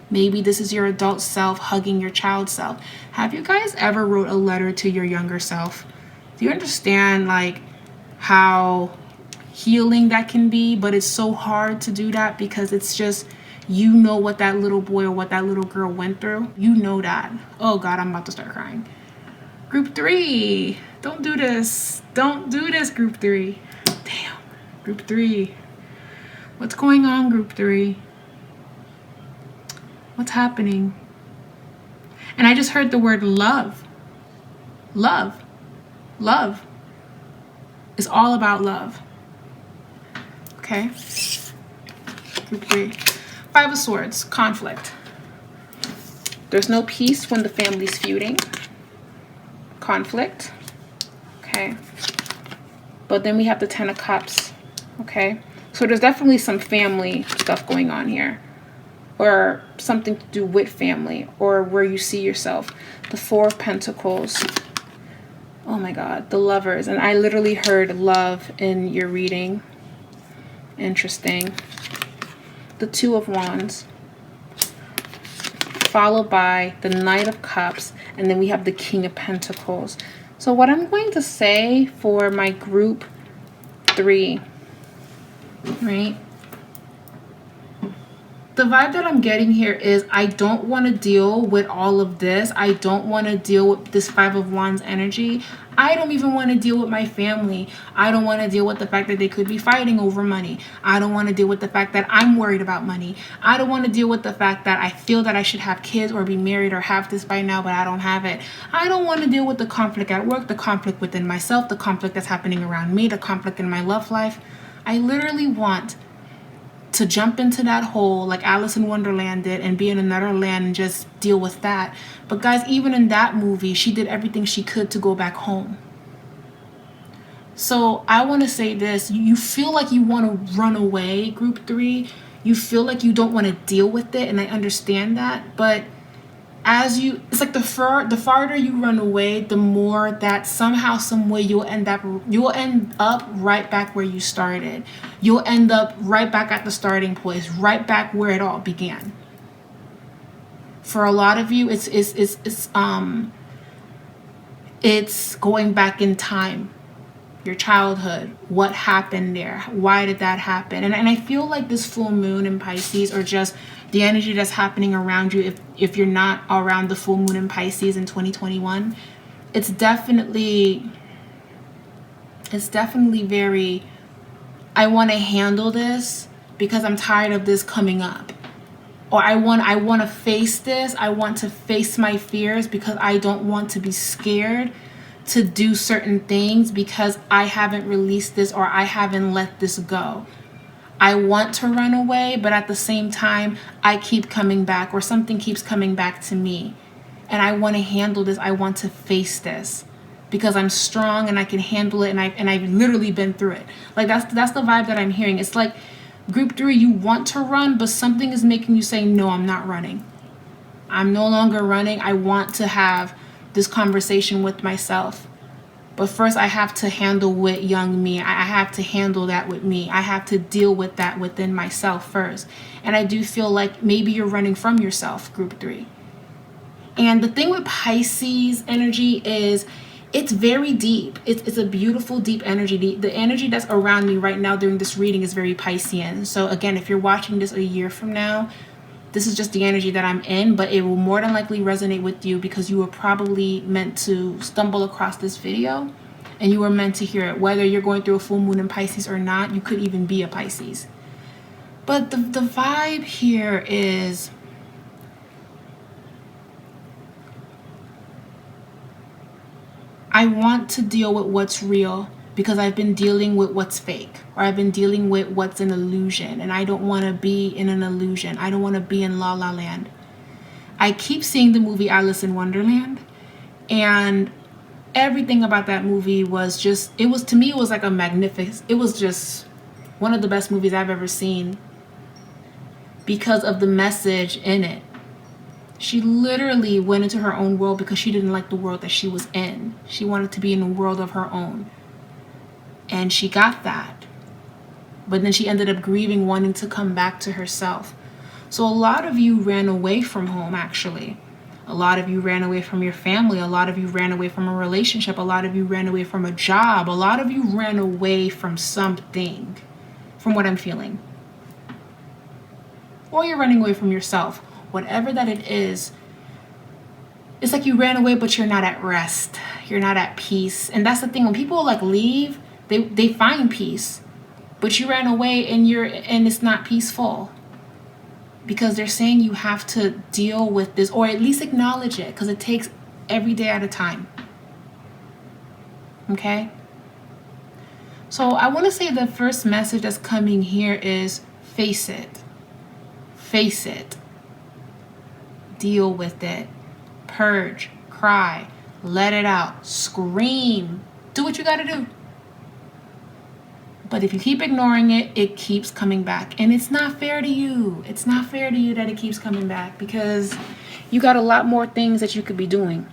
Maybe this is your adult self hugging your child self. Have you guys ever wrote a letter to your younger self? Do you understand like how healing that can be? But it's so hard to do that because it's just, you know what that little boy or what that little girl went through. You know that. Oh God, I'm about to start crying. Group 3, don't do this. Don't do this, group 3. Damn, group 3. What's going on, group 3? What's happening? And I just heard the word love. Love. Love. It's all about love. Okay. Group 3. 5 of Swords, conflict. There's no peace when the family's feuding. Conflict. Okay. But then we have the 10 of Cups. Okay. So there's definitely some family stuff going on here. Or something to do with family. Or where you see yourself. The 4 of Pentacles. Oh my God. The Lovers. And I literally heard love in your reading. Interesting. The 2 of Wands. Followed by the Knight of Cups. And then we have the King of Pentacles. So what I'm going to say for my group 3, right? The vibe that I'm getting here is I don't want to deal with all of this. I don't want to deal with this 5 of Wands energy. I don't even want to deal with my family. I don't want to deal with the fact that they could be fighting over money. I don't want to deal with the fact that I'm worried about money. I don't want to deal with the fact that I feel that I should have kids or be married or have this by now, but I don't have it. I don't want to deal with the conflict at work, the conflict within myself, the conflict that's happening around me, the conflict in my love life. I literally want to jump into that hole like Alice in Wonderland did and be in another land and just deal with that. But guys, even in that movie, she did everything she could to go back home. So I want to say this. You feel like you want to run away, group 3. You feel like you don't want to deal with it, and I understand that. But it's like the farther you run away, the more that somehow, some way you'll end up right back where you started. You'll end up right back at the starting place, right back where it all began. For a lot of you, it's going back in time. Your childhood, what happened there, why did that happen? And I feel like this full moon in Pisces, or just the energy that's happening around you, if you're not around the full moon in Pisces in 2021, it's definitely very, I want to handle this because I'm tired of this coming up. Or I want to face this. I want to face my fears because I don't want to be scared to do certain things because I haven't released this or I haven't let this go. I want to run away, but at the same time, I keep coming back, or something keeps coming back to me. And I want to handle this. I want to face this because I'm strong and I can handle it, and I've literally been through it. Like that's the vibe that I'm hearing. It's like group 3, you want to run, but something is making you say, no, I'm not running. I'm no longer running. I want to have this conversation with myself. But first I have to handle with young me. I have to handle that with me. I have to deal with that within myself first. And I do feel like maybe you're running from yourself, group 3. And the thing with Pisces energy is It's very deep. It's a beautiful, deep energy. The energy that's around me right now during this reading is very Piscean. So again, if you're watching this a year from now, this is just the energy that I'm in, but it will more than likely resonate with you because you were probably meant to stumble across this video and you were meant to hear it. Whether you're going through a full moon in Pisces or not, you could even be a Pisces. But the vibe here is, I want to deal with what's real because I've been dealing with what's fake, or I've been dealing with what's an illusion, and I don't want to be in an illusion. I don't want to be in La La Land. I keep seeing the movie Alice in Wonderland, and everything about that movie was just, it was, to me, it was like a magnificent, it was just one of the best movies I've ever seen because of the message in it. She literally went into her own world because she didn't like the world that she was in. She wanted to be in a world of her own. And she got that. But then she ended up grieving, wanting to come back to herself. So a lot of you ran away from home, actually. A lot of you ran away from your family. A lot of you ran away from a relationship. A lot of you ran away from a job. A lot of you ran away from something, from what I'm feeling. Or you're running away from yourself. Whatever that it is, it's like you ran away, but you're not at rest. You're not at peace. And that's the thing. When people like leave, they find peace. But you ran away and it's not peaceful. Because they're saying you have to deal with this, or at least acknowledge it, because it takes every day at a time. Okay? So I want to say the first message that's coming here is face it. Face it. Deal with it. Purge. Cry. Let it out. Scream. Do what you gotta do. But if you keep ignoring it, it keeps coming back. And it's not fair to you. It's not fair to you that it keeps coming back because you got a lot more things that you could be doing.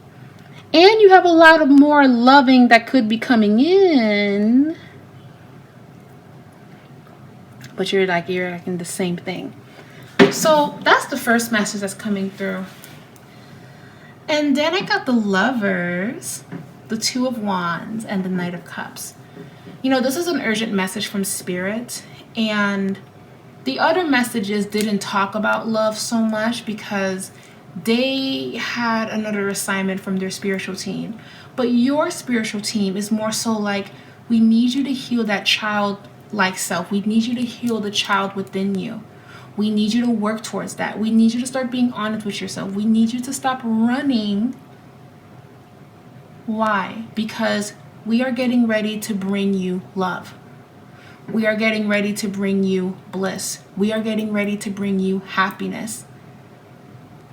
And you have a lot of more loving that could be coming in. But you're like in the same thing. So that's the first message that's coming through. And then I got the Lovers, the Two of Wands, and the Knight of Cups. You know, this is an urgent message from Spirit, and the other messages didn't talk about love so much because they had another assignment from their spiritual team. But your spiritual team is more so like, we need you to heal that childlike self. We need you to heal the child within you. We need you to work towards that. We need you to start being honest with yourself. We need you to stop running. Why? Because we are getting ready to bring you love. We are getting ready to bring you bliss. We are getting ready to bring you happiness.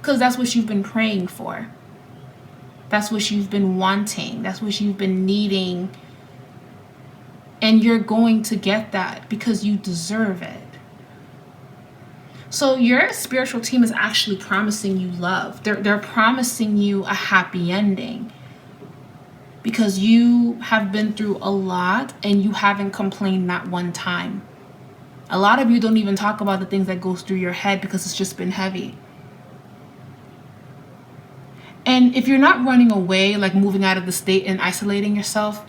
Because that's what you've been praying for. That's what you've been wanting. That's what you've been needing. And you're going to get that because you deserve it. So your spiritual team is actually promising you love. They're promising you a happy ending. Because you have been through a lot and you haven't complained not one time. A lot of you don't even talk about the things that goes through your head because it's just been heavy. And if you're not running away, like moving out of the state and isolating yourself,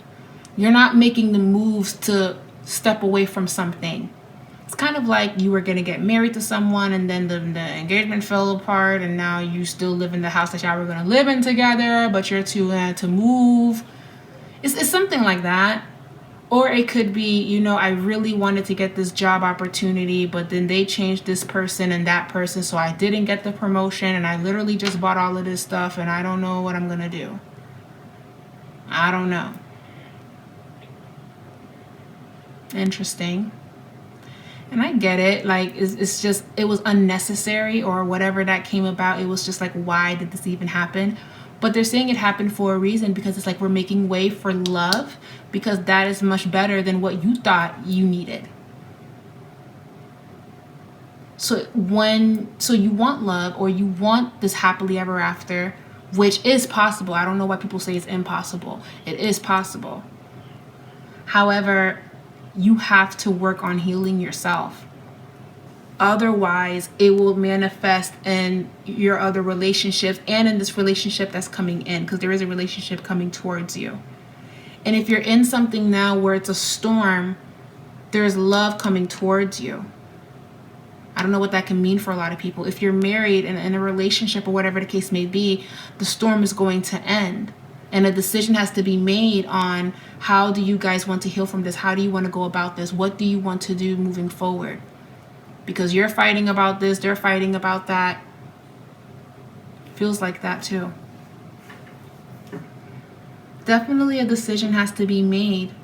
you're not making the moves to step away from something. It's kind of like you were going to get married to someone and then the engagement fell apart and now you still live in the house that y'all were going to live in together, but you're to move. It's something like that. Or it could be, you know, I really wanted to get this job opportunity, but then they changed this person and that person, so I didn't get the promotion and I literally just bought all of this stuff and I don't know what I'm going to do. I don't know. Interesting. And I get it, like it's just, it was unnecessary or whatever that came about. It was just like, why did this even happen? But they're saying it happened for a reason because it's like we're making way for love because that is much better than what you thought you needed. So you want love or you want this happily ever after, which is possible. I don't know why people say it's impossible. It is possible. However, you have to work on healing yourself. Otherwise, it will manifest in your other relationships and in this relationship that's coming in, because there is a relationship coming towards you. And if you're in something now where it's a storm, there's love coming towards you. I don't know what that can mean for a lot of people. If you're married and in a relationship or whatever the case may be, the storm is going to end. And a decision has to be made on how do you guys want to heal from this? How do you want to go about this? What do you want to do moving forward? Because you're fighting about this, they're fighting about that. Feels like that too. Definitely a decision has to be made.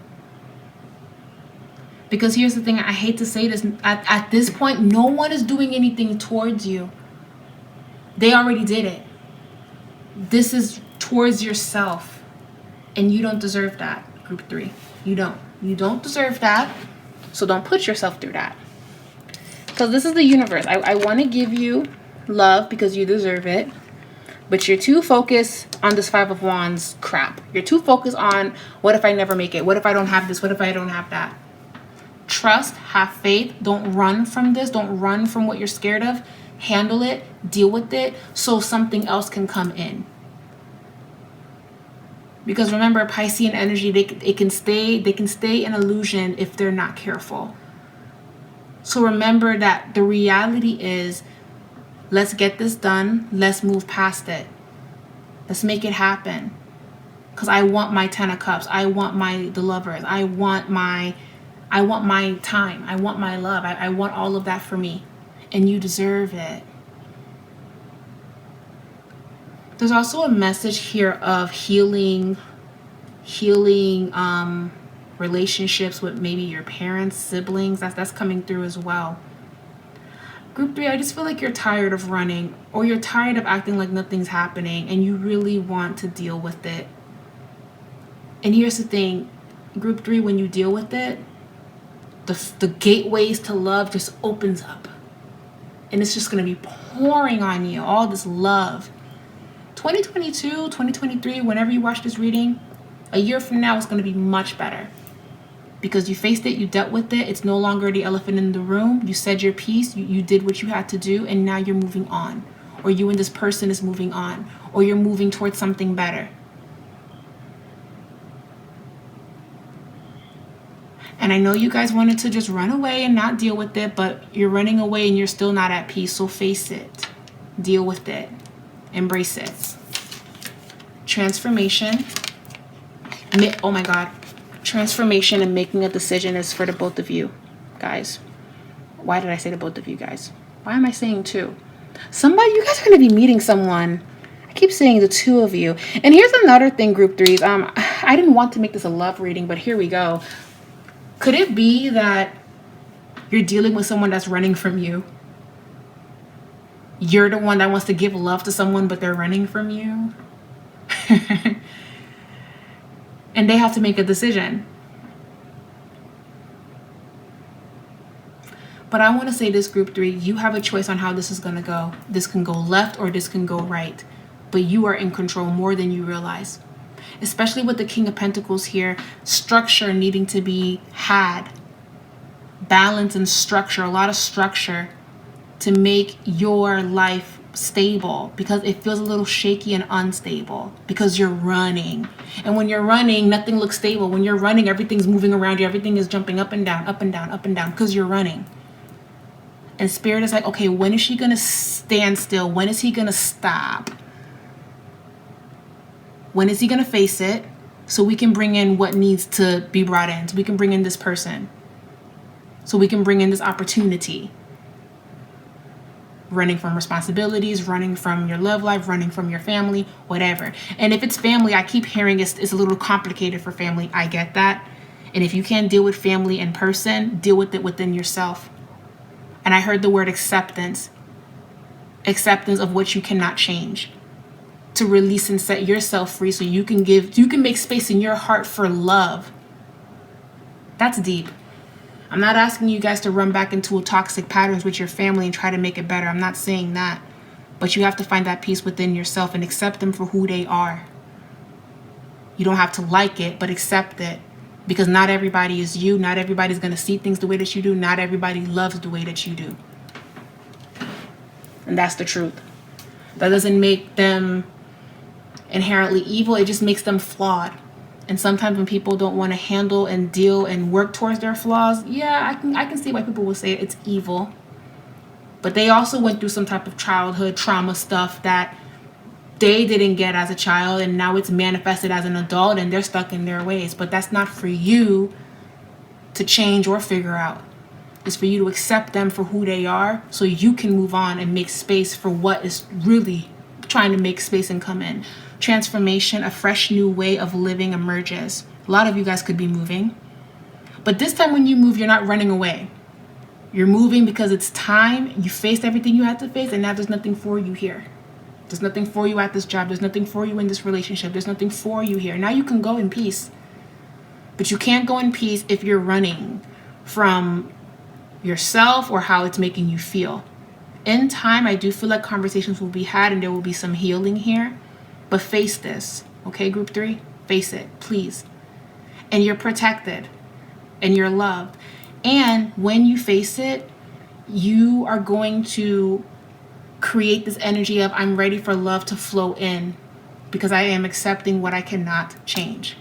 Because here's the thing, I hate to say this, at this point, no one is doing anything towards you. They already did it. This is towards yourself. And you don't deserve that, group 3. You don't. You don't deserve that. So don't put yourself through that. Because this is the universe. I want to give you love because you deserve it. But you're too focused on this 5 of Wands crap. You're too focused on, what if I never make it? What if I don't have this? What if I don't have that? Trust, have faith. Don't run from this. Don't run from what you're scared of. Handle it, deal with it, so something else can come in. Because remember, Piscean energy, they can stay in illusion if they're not careful. So remember that the reality is, let's get this done. Let's move past it. Let's make it happen. Because I want my 10 of Cups. I want the lovers. I want my time. I want my love. I want all of that for me. And you deserve it. There's also a message here of healing relationships with maybe your parents, siblings. That's coming through as well. Group 3, I just feel like you're tired of running, or you're tired of acting like nothing's happening, and you really want to deal with it. And here's the thing, group 3, when you deal with it, the gateways to love just opens up. And it's just going to be pouring on you, all this love. 2022, 2023, whenever you watch this reading, a year from now, it's going to be much better. Because you faced it, you dealt with it. It's no longer the elephant in the room. You said your piece, you did what you had to do, and now you're moving on. Or you and this person is moving on. Or you're moving towards something better. And I know you guys wanted to just run away and not deal with it, but you're running away and you're still not at peace. So face it. Deal with it. Embrace it. Transformation. Oh my God. Transformation and making a decision is for the both of you, guys. Why did I say the both of you guys? Why am I saying 2? You guys are going to be meeting someone. I keep saying the 2 of you. And here's another thing, group 3s. I didn't want to make this a love reading, but here we go. Could it be that you're dealing with someone that's running from you? You're the one that wants to give love to someone, but they're running from you? And they have to make a decision. But I want to say this, group 3, you have a choice on how this is going to go. This can go left or this can go right. But you are in control more than you realize. Especially with the King of Pentacles here, structure needing to be had. Balance and structure, a lot of structure to make your life stable, because it feels a little shaky and unstable because you're running. And when you're running, nothing looks stable. When you're running, everything's moving around you. Everything is jumping up and down, up and down, up and down, because you're running. And Spirit is like, okay, when is she going to stand still? When is he going to stop? When is he going to face it? So we can bring in what needs to be brought in. So we can bring in this person. So we can bring in this opportunity. Running from responsibilities, running from your love life, running from your family, whatever. And if it's family, I keep hearing it's a little complicated for family. I get that. And if you can't deal with family in person, deal with it within yourself. And I heard the word acceptance. Acceptance of what you cannot change. To release and set yourself free so you can make space in your heart for love. That's deep. I'm not asking you guys to run back into toxic patterns with your family and try to make it better. I'm not saying that. But you have to find that peace within yourself and accept them for who they are. You don't have to like it, but accept it. Because not everybody is you. Not everybody's going to see things the way that you do. Not everybody loves the way that you do. And that's the truth. That doesn't make them inherently evil. It just makes them flawed. And sometimes when people don't want to handle and deal and work towards their flaws, yeah, I can see why people will say it's evil. But they also went through some type of childhood trauma stuff that they didn't get as a child, and now it's manifested as an adult and they're stuck in their ways. But that's not for you to change or figure out. It's for you to accept them for who they are so you can move on and make space for what is really trying to make space and come in. Transformation, a fresh new way of living emerges. A lot of you guys could be moving. But this time when you move, you're not running away. You're moving because it's time. You faced everything you had to face, and now there's nothing for you here. There's nothing for you at this job. There's nothing for you in this relationship. There's nothing for you here. Now you can go in peace. But you can't go in peace if you're running from yourself or how it's making you feel. In time, I do feel like conversations will be had and there will be some healing here. But face this, okay, group 3? Face it, please. And you're protected and you're loved. And when you face it, you are going to create this energy of, I'm ready for love to flow in because I am accepting what I cannot change.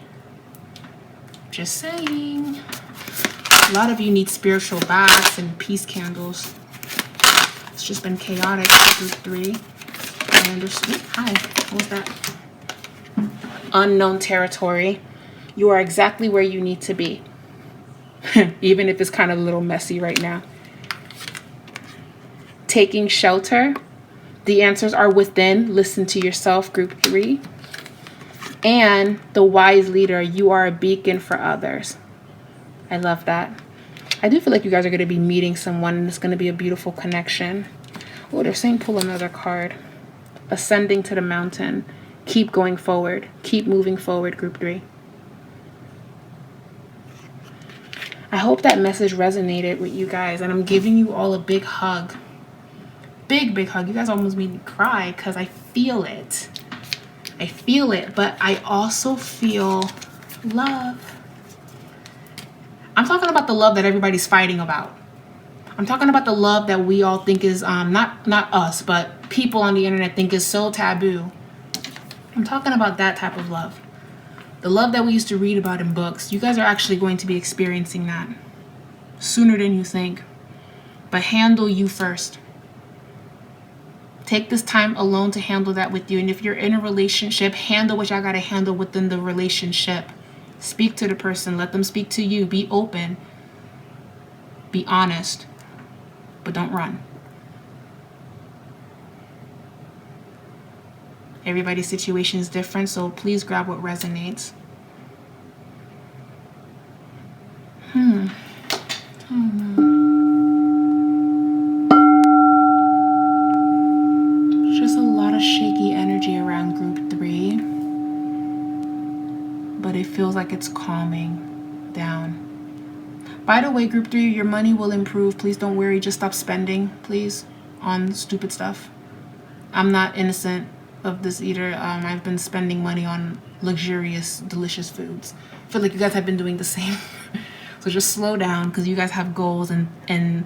Just saying. A lot of you need spiritual baths and peace candles. It's just been chaotic for group 3. I understand. Hi, what was that? Unknown territory. You are exactly where you need to be. Even if it's kind of a little messy right now. Taking shelter. The answers are within. Listen to yourself, group 3. And the wise leader. You are a beacon for others. I love that. I do feel like you guys are going to be meeting someone and it's going to be a beautiful connection. Oh, they're saying pull another card. Ascending to the mountain. Keep going forward. Keep moving forward, group 3. I hope that message resonated with you guys, and I'm giving you all a big hug. Big, big hug. You guys almost made me cry because I feel it. I feel it, but I also feel love. I'm talking about the love that everybody's fighting about. I'm talking about the love that we all think is, not us, but people on the internet think is so taboo. I'm talking about that type of love. The love that we used to read about in books. You guys are actually going to be experiencing that sooner than you think. But handle you first. Take this time alone to handle that with you. And if you're in a relationship, handle what y'all got to handle within the relationship. Speak to the person. Let them speak to you. Be open. Be honest. But don't run. Everybody's situation is different, so please grab what resonates. Just a lot of shaky energy around group 3. But it feels like it's calming down. By the way, group 3, your money will improve. Please don't worry. Just stop spending, please, on stupid stuff. I'm not innocent of this either. I've been spending money on luxurious, delicious foods. I feel like you guys have been doing the same. So just slow down because you guys have goals and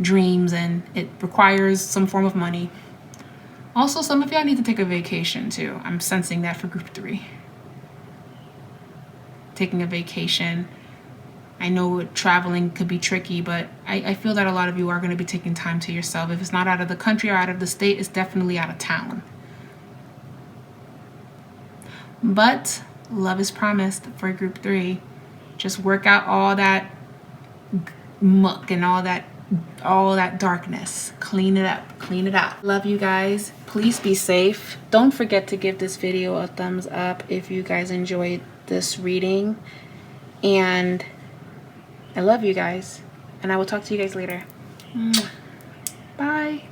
dreams and it requires some form of money. Also, some of y'all need to take a vacation too. I'm sensing that for group 3. Taking a vacation. I know traveling could be tricky, but I feel that a lot of you are going to be taking time to yourself. If it's not out of the country or out of the state, it's definitely out of town. But love is promised for group 3. Just work out all that muck and all that darkness. Clean it up. Clean it up. Love you guys. Please be safe. Don't forget to give this video a thumbs up if you guys enjoyed this reading. And I love you guys. And I will talk to you guys later. Bye.